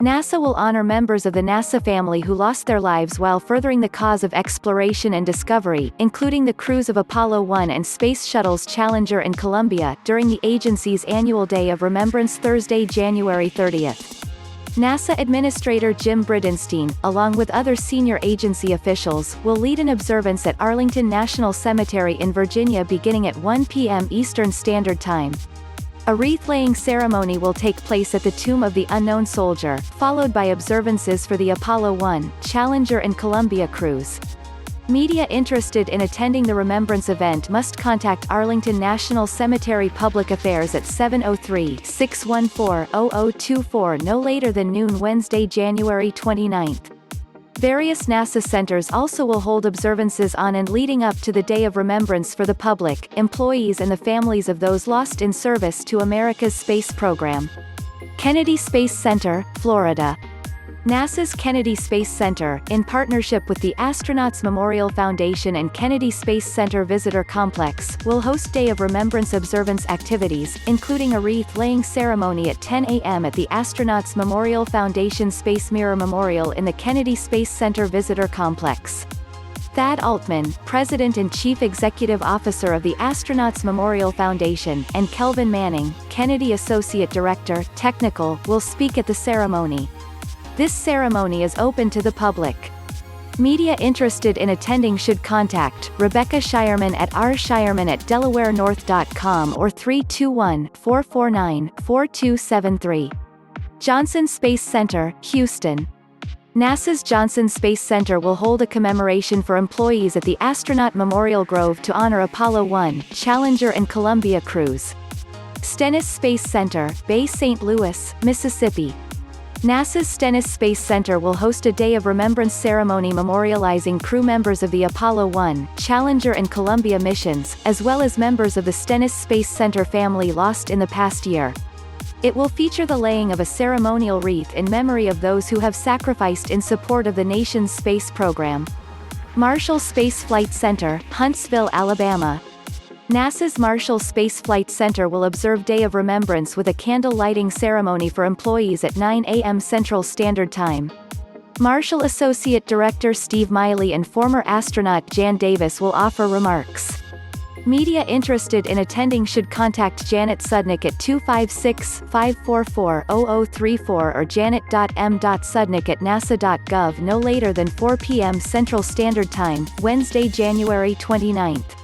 NASA will honor members of the NASA family who lost their lives while furthering the cause of exploration and discovery, including the crews of Apollo 1 and Space Shuttles Challenger and Columbia, during the agency's annual Day of Remembrance Thursday, January 30th. NASA Administrator Jim Bridenstine, along with other senior agency officials, will lead an observance at Arlington National Cemetery in Virginia beginning at 1 p.m. Eastern Standard Time. A wreath-laying ceremony will take place at the Tomb of the Unknown Soldier, followed by observances for the Apollo 1, Challenger and Columbia crews. Media interested in attending the Remembrance event must contact Arlington National Cemetery Public Affairs at 703-614-0024 no later than noon Wednesday, January 29th. Various NASA centers also will hold observances on and leading up to the Day of Remembrance for the public, employees and the families of those lost in service to America's space program. Kennedy Space Center, Florida. NASA's Kennedy Space Center, in partnership with the Astronauts Memorial Foundation and Kennedy Space Center Visitor Complex, will host Day of Remembrance observance activities, including a wreath-laying ceremony at 10 a.m. at the Astronauts Memorial Foundation Space Mirror Memorial in the Kennedy Space Center Visitor Complex. Thad Altman, President and Chief Executive Officer of the Astronauts Memorial Foundation, and Kelvin Manning, Kennedy Associate Director, Technical, will speak at the ceremony. This ceremony is open to the public. Media interested in attending should contact Rebecca Shireman at rshireman@delawarenorth.com or 321-449-4273. Johnson Space Center, Houston. NASA's Johnson Space Center will hold a commemoration for employees at the Astronaut Memorial Grove to honor Apollo 1, Challenger and Columbia crews. Stennis Space Center, Bay St. Louis, Mississippi. NASA's Stennis Space Center will host a Day of Remembrance ceremony memorializing crew members of the Apollo 1, Challenger and Columbia missions, as well as members of the Stennis Space Center family lost in the past year. It will feature the laying of a ceremonial wreath in memory of those who have sacrificed in support of the nation's space program. Marshall Space Flight Center, Huntsville, Alabama. NASA's Marshall Space Flight Center will observe Day of Remembrance with a candle lighting ceremony for employees at 9 a.m. Central Standard Time. Marshall Associate Director Steve Miley and former astronaut Jan Davis will offer remarks. Media interested in attending should contact Janet Sudnick at 256-544-0034 or janet.m.sudnick@nasa.gov no later than 4 p.m. Central Standard Time, Wednesday, January 29th.